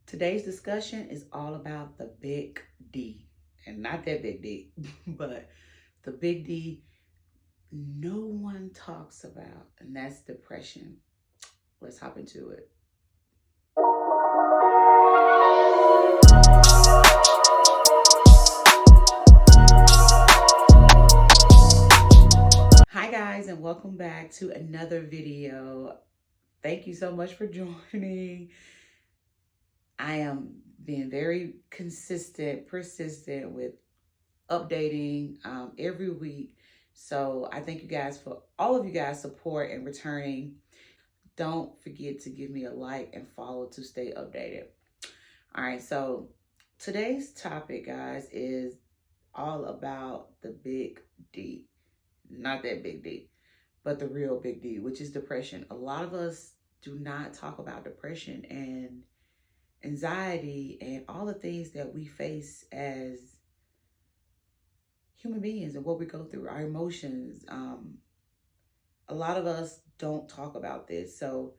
Today's discussion is all about the big D. And not that big D, but the big D no one talks about, and that's depression. Let's hop into it. Hi, guys, and welcome back to another video. Thank you so much for joining. I am being very consistent, persistent with updating every week. So I thank you guys for all of you guys' support and returning. Don't forget to give me a like and follow to stay updated. All right, so today's topic, guys, is all about the big D. Not that big D, but the real big D, which is depression. A lot of us do not talk about depression and anxiety and all the things that we face as human beings and what we go through, our emotions. A lot of us don't talk about this. So,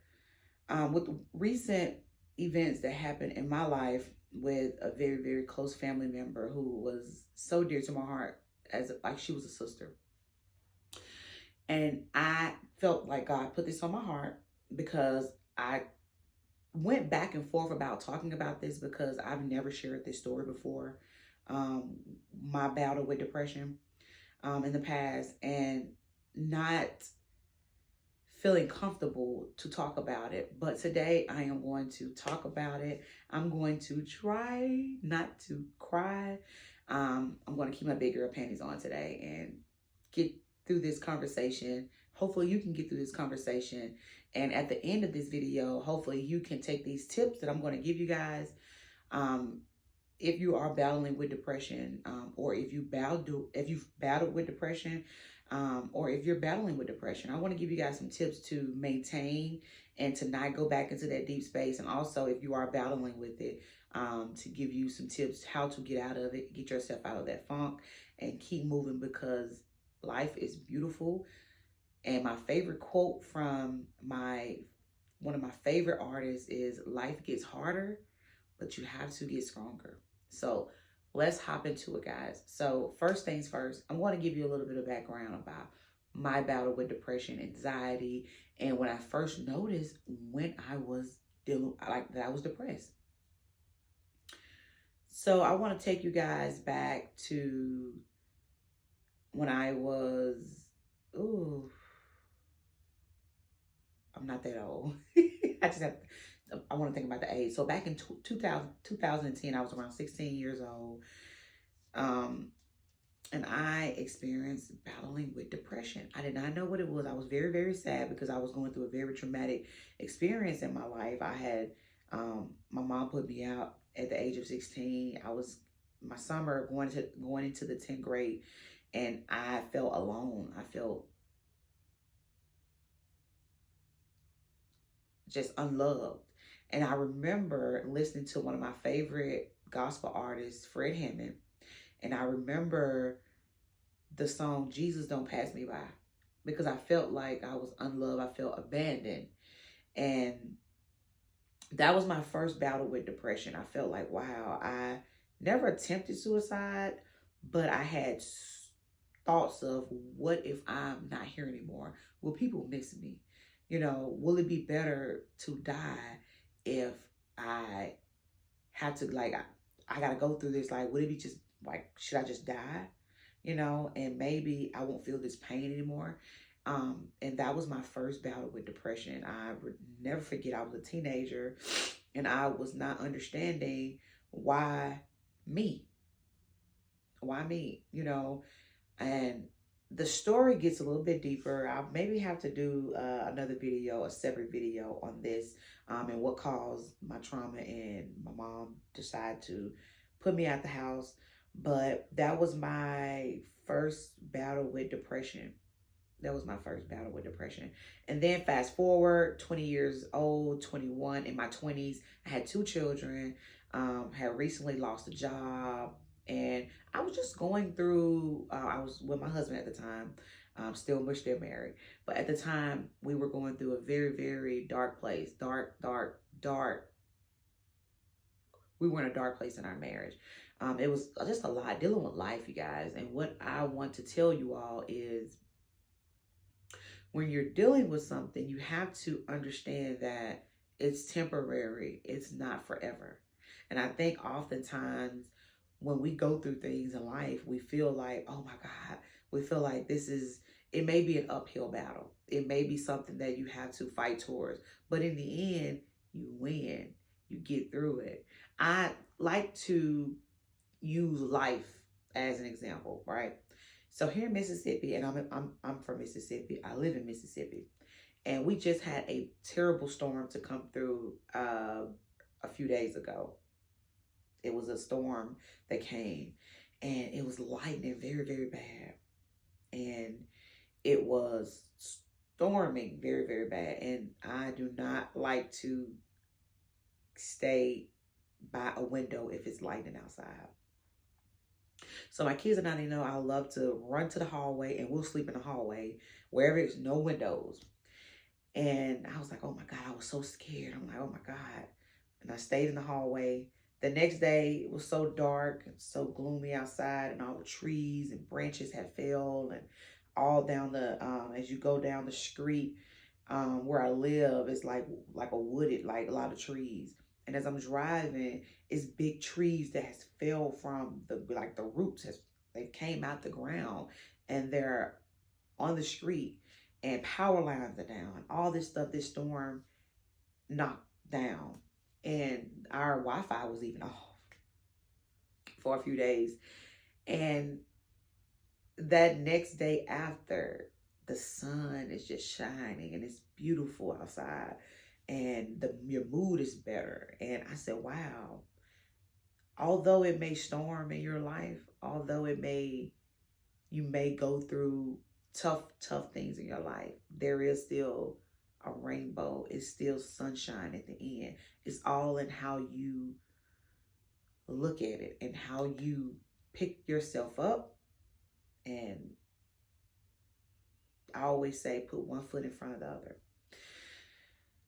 with recent events that happened in my life with a very, very close family member who was so dear to my heart, as like she was a sister, and I felt like God put this on my heart because I went back and forth about talking about this because I've never shared this story before. My battle with depression in the past, and not feeling comfortable to talk about it. But today I am going to talk about it. I'm going to try not to cry. I'm going to keep my big girl panties on today and get through this conversation. Hopefully you can get through this conversation. And at the end of this video, hopefully you can take these tips that I'm going to give you guys. If you are battling with depression, or if you've battled with depression, or if you're battling with depression, I want to give you guys some tips to maintain and to not go back into that deep space. And also, if you are battling with it, to give you some tips how to get out of it, get yourself out of that funk, and keep moving because life is beautiful. And my favorite quote from one of my favorite artists is, "Life gets harder, but you have to get stronger." So let's hop into it, guys. So first things first, I'm going to give you a little bit of background about my battle with depression, anxiety, and when I first noticed when I was dealing like that I was depressed. So I want to take you guys back to when I was, ooh, I'm not that old. I want to think about the age. So back in 2010, I was around 16 years old. And I experienced battling with depression. I did not know what it was. I was very, very sad because I was going through a very traumatic experience in my life. I had, my mom put me out at the age of 16. I was my summer going into the 10th grade, and I felt alone. I felt just unloved. And I remember listening to one of my favorite gospel artists, Fred Hammond. And I remember the song, "Jesus Don't Pass Me By," because I felt like I was unloved. I felt abandoned. And that was my first battle with depression. I felt like, wow, I never attempted suicide, but I had thoughts of, what if I'm not here anymore? Will people miss me? Will it be better to die if I have to, like, I got to go through this? Like, would it be just like, should I just die? And maybe I won't feel this pain anymore. And that was my first battle with depression. I would never forget, I was a teenager and I was not understanding why me? Why me? And the story gets a little bit deeper. I maybe have to do another video, a separate video on this, and what caused my trauma, and my mom decided to put me out the house. But that was my first battle with depression. That was my first battle with depression. And then fast forward, 20 years old, 21, in my 20s, I had 2 children, had recently lost a job, and I was just going through, I was with my husband at the time. We're still married. But at the time, we were going through a very, very dark place. Dark, dark, dark we were in a dark place in our marriage. It was just a lot dealing with life, you guys. And what I want to tell you all is when you're dealing with something, you have to understand that it's temporary, it's not forever. And I think oftentimes when we go through things in life, we feel like, oh my God, we feel like it may be an uphill battle. It may be something that you have to fight towards. But in the end, you win, you get through it. I like to use life as an example, right? So here in Mississippi, and I'm from Mississippi. I live in Mississippi, and we just had a terrible storm to come through a few days ago. It was a storm that came, and it was lightning very, very bad, and it was storming very, very bad. And I do not like to stay by a window if it's lightning outside. So my kids and I, know I love to run to the hallway, and we'll sleep in the hallway wherever there's no windows. And I was like, oh my God, I was so scared. I'm like, oh my God. And I stayed in the hallway. The next day, it was so dark and so gloomy outside, and all the trees and branches had fell, and all down as you go down the street where I live, it's like a wooded, like a lot of trees. And as I'm driving, it's big trees that has fell from the roots they came out the ground, and they're on the street, and power lines are down. All this stuff, this storm knocked down, and our Wi-Fi was even off for a few days. And that next day after, the sun is just shining, and it's beautiful outside, and your mood is better. And I said, wow, although it may storm in your life, although you may go through tough things in your life, there is still a rainbow. It's still sunshine at the end. It's all in how you look at it and how you pick yourself up. And I always say, put one foot in front of the other.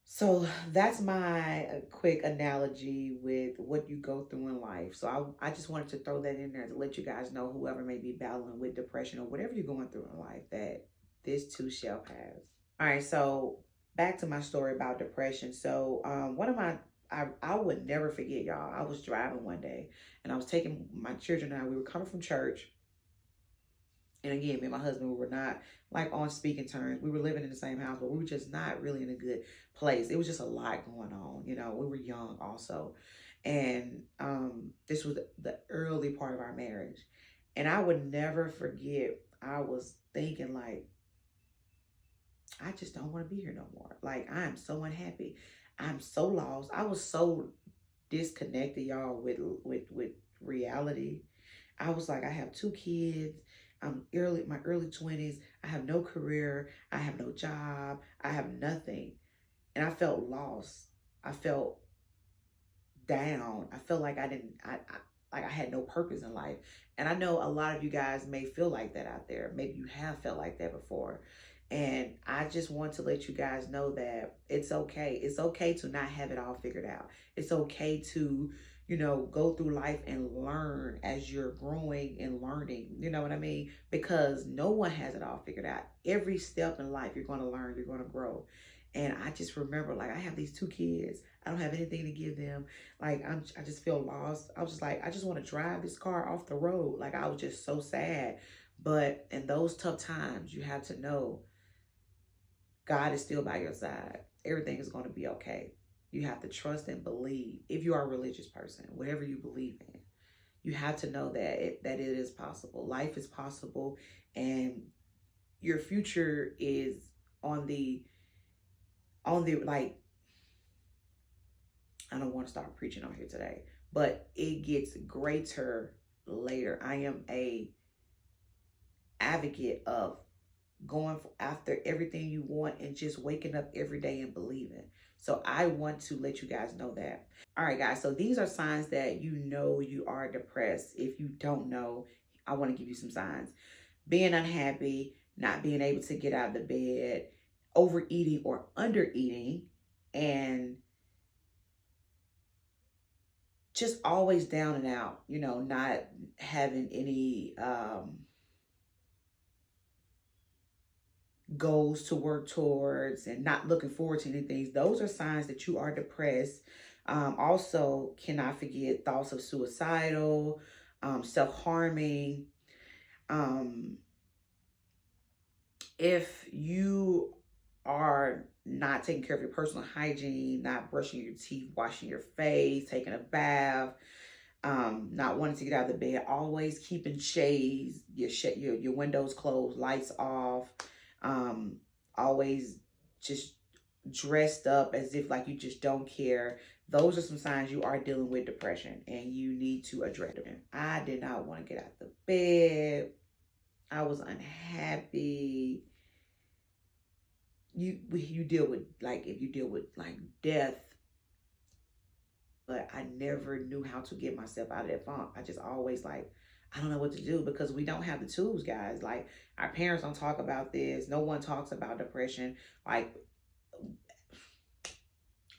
So that's my quick analogy with what you go through in life. So I just wanted to throw that in there to let you guys know, whoever may be battling with depression or whatever you're going through in life, that this too shall pass. All right, so back to my story about depression. So I would never forget, y'all. I was driving one day, and I was taking my children and we were coming from church. And again, me and my husband, we were not like on speaking terms. We were living in the same house, but we were just not really in a good place. It was just a lot going on. We were young also. And this was the early part of our marriage. And I would never forget, I was thinking like, I just don't want to be here no more. Like, I am so unhappy. I'm so lost. I was so disconnected, y'all, with reality. I was like, I have 2 kids. I'm my early 20s. I have no career. I have no job. I have nothing. And I felt lost. I felt down. I felt like I had no purpose in life. And I know a lot of you guys may feel like that out there. Maybe you have felt like that before. And I just want to let you guys know that it's okay. It's okay to not have it all figured out. It's okay to, go through life and learn as you're growing and learning. You know what I mean? Because no one has it all figured out. Every step in life, you're going to learn, you're going to grow. And I just remember, like, I have these 2 kids. I don't have anything to give them. Like, I just feel lost. I was just like, I just want to drive this car off the road. Like, I was just so sad. But in those tough times, you have to know God is still by your side. Everything is going to be okay. You have to trust and believe. If you are a religious person, whatever you believe in, you have to know that it is possible. Life is possible, and your future is on the like, I don't want to start preaching on here today, but it gets greater later. I am a advocate of going after everything you want and just waking up every day and believing. So I want to let you guys know that. All right, guys. So these are signs that you are depressed. If you don't know, I want to give you some signs. Being unhappy, not being able to get out of the bed, overeating or undereating, and just always down and out, not having any goals to work towards and not looking forward to anything. Those are signs that you are depressed. Also, cannot forget thoughts of suicidal, self-harming. Um, if you are not taking care of your personal hygiene, not brushing your teeth, washing your face, taking a bath, not wanting to get out of the bed, always keeping shades, your windows closed, lights off, always just dressed up as if like you just don't care. Those are some signs you are dealing with depression and you need to address them. I did not want to get out the bed. I was unhappy. You deal with, like, if you deal with like death, but I never knew how to get myself out of that funk. I just always like, I don't know what to do because we don't have the tools, guys. Like, our parents don't talk about this. No one talks about depression. Like,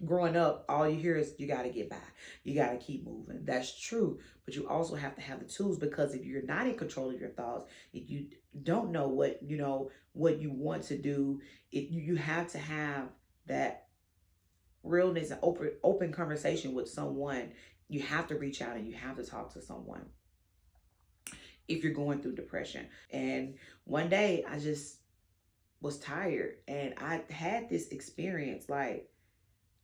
growing up, all you hear is you got to get by. You got to keep moving. That's true. But you also have to have the tools, because if you're not in control of your thoughts, if you don't know what you want to do, you have to have that realness and open conversation with someone. You have to reach out and you have to talk to someone if you're going through depression. And one day I just was tired and I had this experience. Like,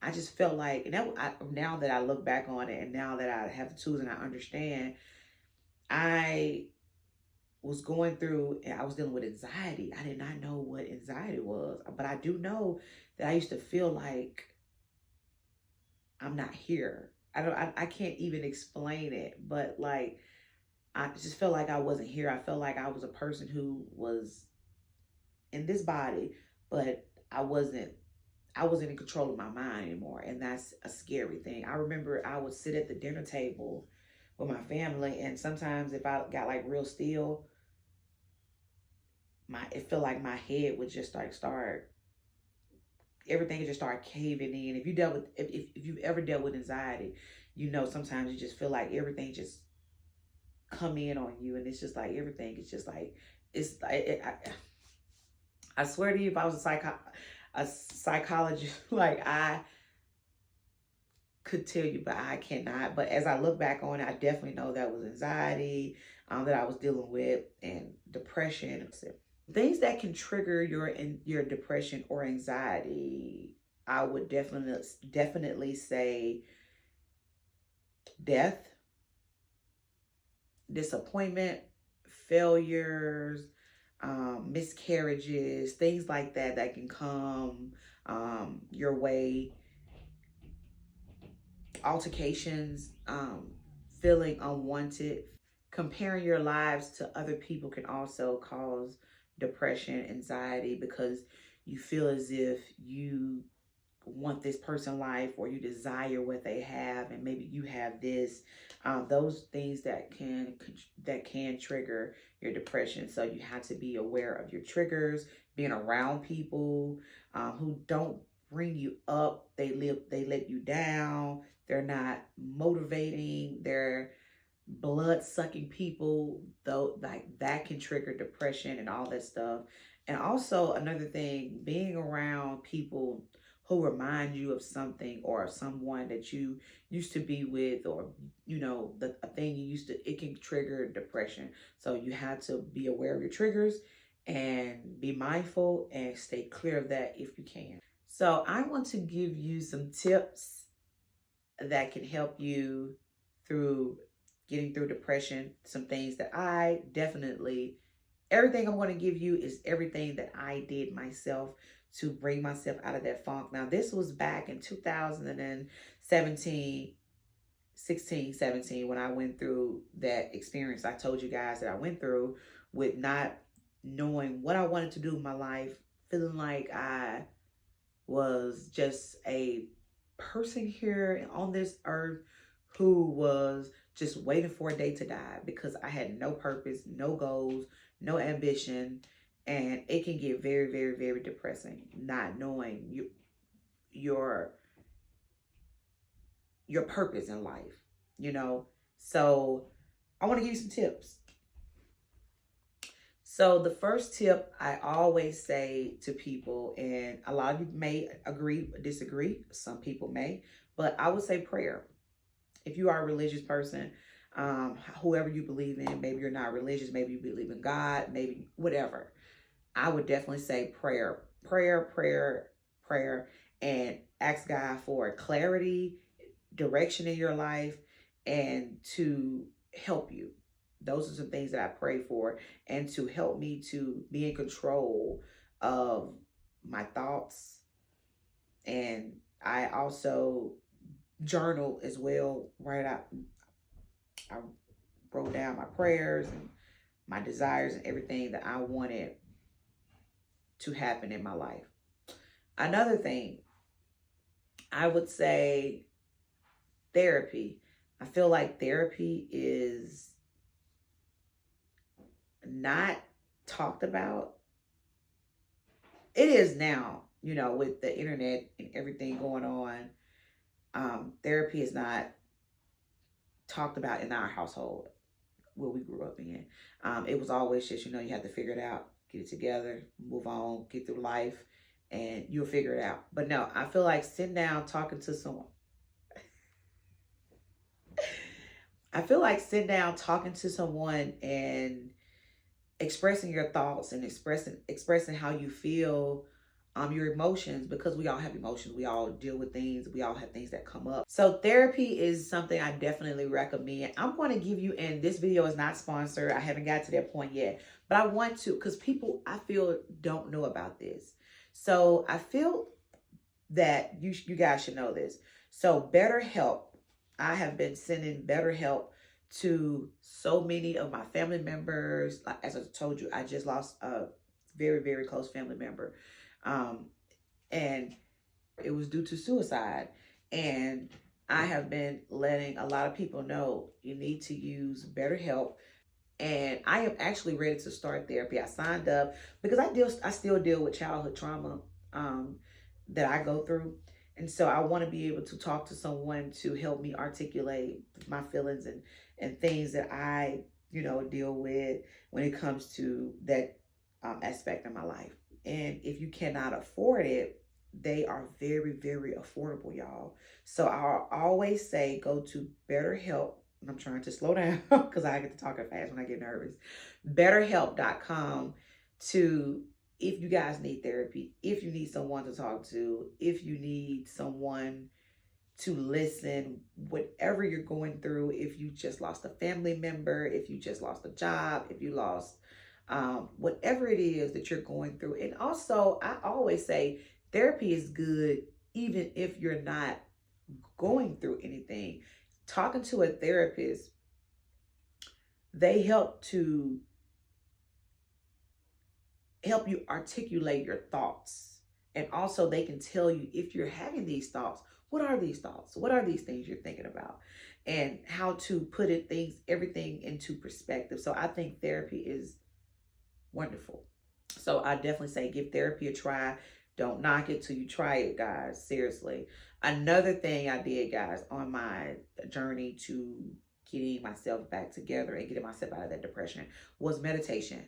I just felt like, now that I look back on it and now that I have the tools and I understand, I was going through, and I was dealing with anxiety. I did not know what anxiety was, but I do know that I used to feel like I'm not here. I can't even explain it, but like, I just felt like I wasn't here. I felt like I was a person who was in this body, but I wasn't in control of my mind anymore. And that's a scary thing. I remember I would sit at the dinner table with my family, and sometimes if I got like real still, it felt like my head would just start everything just start caving in. If you've ever dealt with anxiety, sometimes you just feel like everything just come in on you, and it's just like everything is just like, it's like I swear to you, if I was a psychologist, like, I could tell you, but I cannot. But as I look back on it, I definitely know that was anxiety that I was dealing with, and depression. Things that can trigger your depression or anxiety, I would definitely say death, disappointment, failures, miscarriages, things like that can come your way, altercations, feeling unwanted. Comparing your lives to other people can also cause depression, anxiety, because you feel as if you want this person's life, or you desire what they have, and maybe you have this. Those things that can trigger your depression. So you have to be aware of your triggers, being around people who don't bring you up. They let you down. They're not motivating. They're blood-sucking people, though, like, that can trigger depression and all that stuff. And also, another thing, being around people who remind you of something or someone that you used to be with, or a thing you used to, it can trigger depression. So you have to be aware of your triggers and be mindful and stay clear of that if you can. So I want to give you some tips that can help you through getting through depression. Some things that I definitely, everything I'm going to give you is everything that I did myself to bring myself out of that funk. Now, this was back in 2017, 16, 17, when I went through that experience I told you guys that I went through, with not knowing what I wanted to do in my life, feeling like I was just a person here on this earth who was just waiting for a day to die, because I had no purpose, no goals, no ambition. And it can get very, very, very depressing, not knowing your purpose in life. you know. So I want to give you some tips. So the first tip I always say to people, and a lot of you may agree, disagree, some people may, but I would say prayer. If you are a religious person, whoever you believe in, maybe you're not religious, maybe you believe in God, maybe whatever. I would definitely say prayer, prayer, and ask God for clarity, direction in your life, and to help you. Those are some things that I pray for, and to help me to be in control of my thoughts. And I also journal as well, right? I wrote down my prayers and my desires and everything that I wanted to happen in my life. Another thing, I would say therapy. I feel like therapy is not talked about. It is now, you know, with the internet and everything going on. Therapy is not talked about in our household where we grew up in. It was always just, you know, you have to figure it out, get it together, move on, get through life, and you'll figure it out. But no, I feel like sitting down, talking to someone. I feel like sitting down, talking to someone, and expressing your thoughts and expressing how you feel, your emotions, because we all have emotions, we all deal with things, we all have things that come up. So therapy is something I definitely recommend. I'm going to give you, and this video is not sponsored, I haven't got to that point yet, but I want to, because people, I feel, don't know about this. So I feel that you guys should know this. So BetterHelp, I have been sending BetterHelp to so many of my family members. Like, as I told you, I just lost a very, very close family member. And it was due to suicide. And I have been letting a lot of people know you need to use BetterHelp. And I am actually ready to start therapy. I signed up because I still deal with childhood trauma that I go through. And so I want to be able to talk to someone to help me articulate my feelings and things that I, you know, deal with when it comes to that aspect of my life. And if you cannot afford it, they are very, very affordable, y'all. So I'll always say go to BetterHelp. I'm trying to slow down because I get to talking fast when I get nervous. BetterHelp.com to, if you guys need therapy, if you need someone to talk to, if you need someone to listen, whatever you're going through, if you just lost a family member, if you just lost a job, if you lost whatever it is that you're going through. And also, I always say therapy is good even if you're not going through anything. Talking to a therapist, they help you articulate your thoughts. And also they can tell you if you're having these thoughts, what are these thoughts? What are these things you're thinking about? And how to put everything into perspective. So I think therapy is wonderful. So I definitely say give therapy a try. Don't knock it till you try it, guys. Seriously. Another thing I did, guys, on my journey to getting myself back together and getting myself out of that depression was meditation.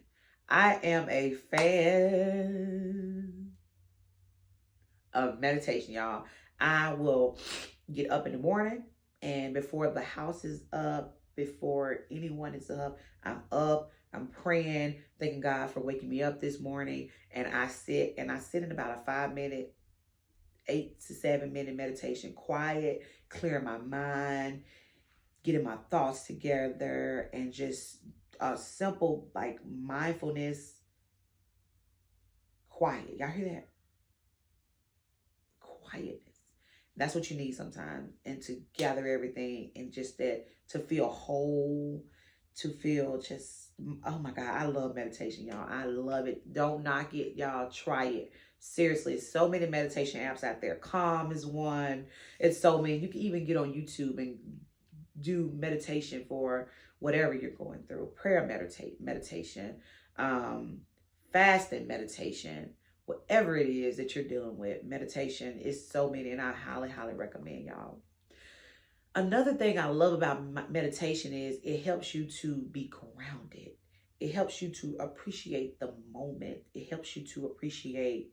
I am a fan of meditation, y'all. I will get up in the morning, and before the house is up, before anyone is up, I'm praying, thanking God for waking me up this morning. And I sit in about a 5-minute, 8 to 7 minute meditation, quiet, clearing my mind, getting my thoughts together, and just a simple like mindfulness, quiet. Y'all hear that? Quietness. That's what you need sometimes. And to gather everything and just that, to feel whole, to feel just, oh my God, I love meditation, y'all. I love it. Don't knock it, y'all. Try it. Seriously, so many meditation apps out there. Calm is one. It's so many. You can even get on YouTube and do meditation for whatever you're going through. Prayer meditation, fasting meditation, whatever it is that you're dealing with. Meditation is so many, and I highly, highly recommend, y'all. Another thing I love about meditation is it helps you to be grounded. It helps you to appreciate the moment. It helps you to appreciate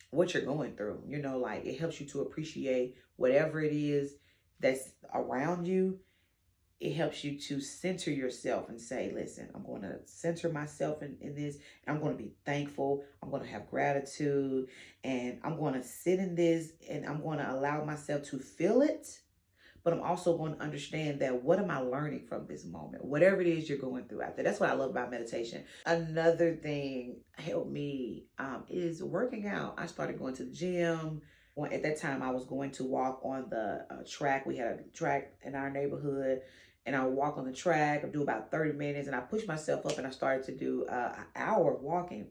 what you're going through. You know, like it helps you to appreciate whatever it is that's around you. It helps you to center yourself and say, listen, I'm going to center myself in this. And I'm going to be thankful. I'm going to have gratitude. And I'm going to sit in this and I'm going to allow myself to feel it. But I'm also going to understand that what am I learning from this moment? Whatever it is you're going through out there. That's what I love about meditation. Another thing helped me is working out. I started going to the gym. At that time, I was going to walk on the track. We had a track in our neighborhood. And I would walk on the track. I'd do about 30 minutes. And I pushed myself up and I started to do an hour of walking.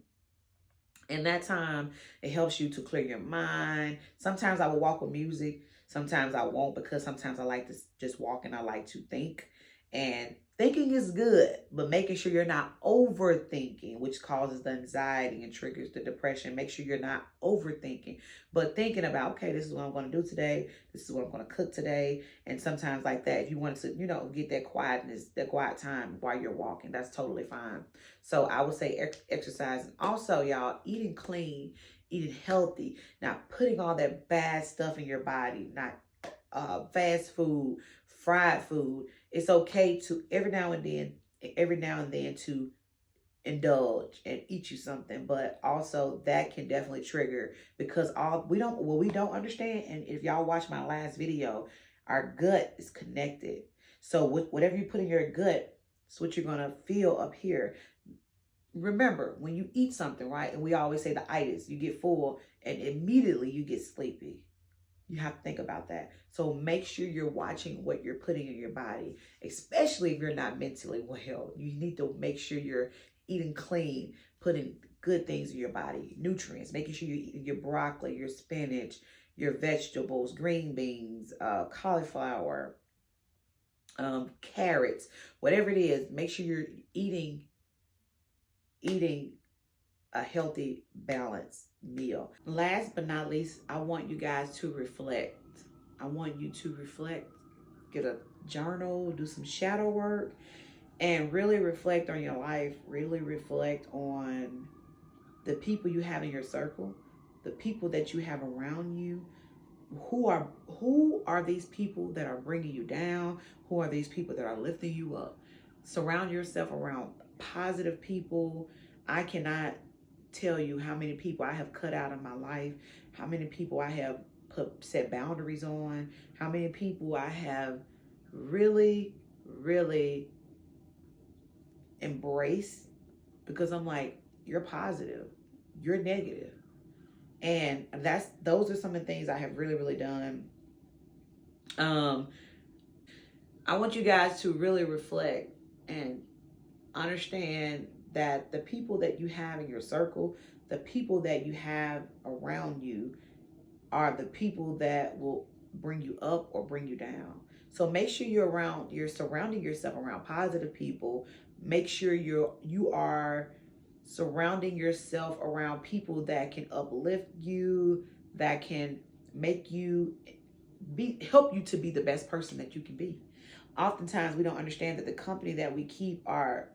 And that time, it helps you to clear your mind. Sometimes I will walk with music. Sometimes I won't, because sometimes I like to just walk and I like to think. And thinking is good, but making sure you're not overthinking, which causes the anxiety and triggers the depression. Make sure you're not overthinking, but thinking about, okay, this is what I'm going to do today. This is what I'm going to cook today. And sometimes like that, if you want to, get that quietness, that quiet time while you're walking, that's totally fine. So I would say exercise. And also, y'all, eating clean, eating healthy, not putting all that bad stuff in your body, not fast food, fried food. It's okay to every now and then to indulge and eat you something, but also that can definitely trigger, because we don't understand. And if y'all watch my last video, our gut is connected. So whatever you put in your gut, it's what you're gonna feel up here. Remember, when you eat something, right? And we always say the itis, you get full and immediately you get sleepy. You have to think about that. So make sure you're watching what you're putting in your body, especially if you're not mentally well. You need to make sure you're eating clean, putting good things in your body, nutrients, making sure you're eating your broccoli, your spinach, your vegetables, green beans, cauliflower, carrots, whatever it is. Make sure you're eating a healthy, balanced meal. Last but not least, I want you guys to reflect. I want you to reflect, get a journal, do some shadow work, and really reflect on your life. Really reflect on the people you have in your circle, the people that you have around you. Who are these people that are bringing you down? Who are these people that are lifting you up? Surround yourself around positive people. I cannot tell you how many people I have cut out of my life, how many people I have set boundaries on, how many people I have really, really embraced, because I'm like, you're positive, you're negative. And those are some of the things I have really, really done. I want you guys to really reflect and understand that the people that you have in your circle, the people that you have around you, are the people that will bring you up or bring you down. So make sure you're surrounding yourself around positive people. Make sure you are surrounding yourself around people that can uplift you, that can make you help you to be the best person that you can be. Oftentimes we don't understand that the company that we keep are,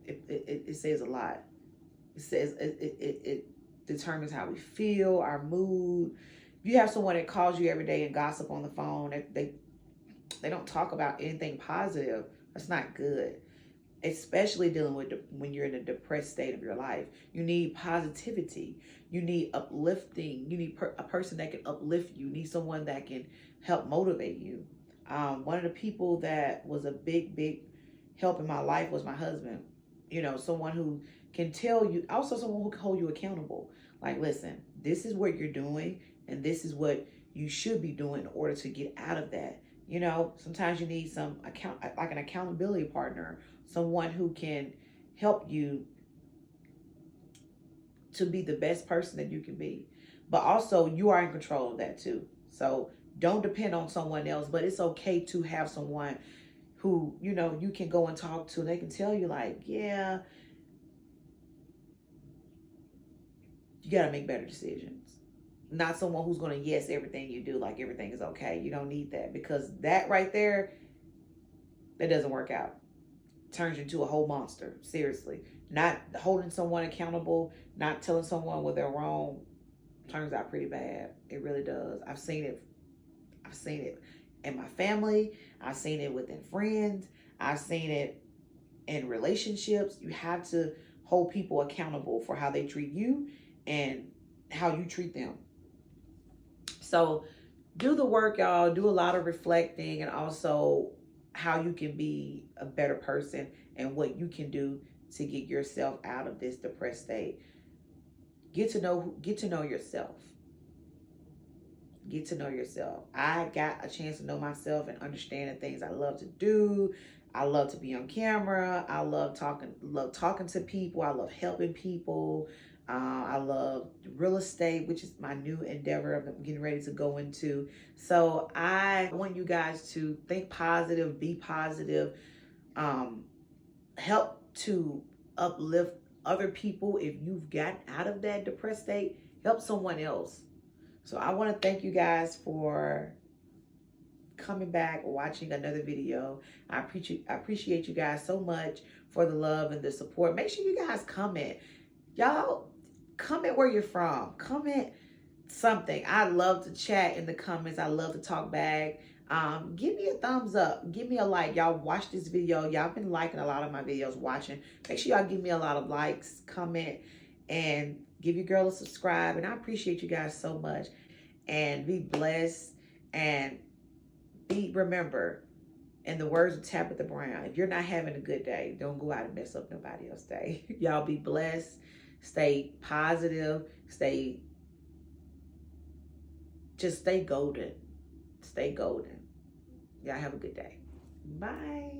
it says a lot. It says it determines how we feel, our mood. If you have someone that calls you every day and gossip on the phone, they don't talk about anything positive, that's not good. Especially dealing with when you're in a depressed state of your life. You need positivity. You need uplifting. You need a person that can uplift you. You need someone that can help motivate you. One of the people that was a big help in my life was my husband. Someone who can tell you, also someone who can hold you accountable. Like, listen, this is what you're doing and this is what you should be doing in order to get out of that. Sometimes you need like an accountability partner, someone who can help you to be the best person that you can be. But also you are in control of that too. So don't depend on someone else, but it's okay to have someone who, you can go and talk to. They can tell you like, yeah, you got to make better decisions. not someone who's going to yes everything you do, like everything is okay. You don't need that, because that right there, that doesn't work out. Turns you into a whole monster. Seriously. Not holding someone accountable, not telling someone when they're wrong, turns out pretty bad. It really does. I've seen it. I've seen it in my family. I've seen it within friends. I've seen it in relationships. You have to hold people accountable for how they treat you and how you treat them. So do the work, y'all. Do a lot of reflecting, and also how you can be a better person and what you can do to get yourself out of this depressed state. Get to know yourself. Get to know yourself. I got a chance to know myself and understand the things I love to do. I love to be on camera. I love talking to people. I love helping people. I love real estate, which is my new endeavor I'm getting ready to go into. So I want you guys to think positive, be positive, help to uplift other people. If you've gotten out of that depressed state, help someone else. So I want to thank you guys for coming back, watching another video. I appreciate you guys so much for the love and the support. Make sure you guys comment. Y'all, comment where you're from. Comment something. I love to chat in the comments. I love to talk back. Give me a thumbs up. Give me a like. Y'all watch this video. Y'all been liking a lot of my videos, watching. Make sure y'all give me a lot of likes, comment, and give your girl a subscribe. And I appreciate you guys so much. And be blessed. And remember, in the words of Tabitha Brown, if you're not having a good day, don't go out and mess up nobody else's day. Y'all be blessed. Stay positive. Stay golden. Stay golden. Y'all have a good day. Bye.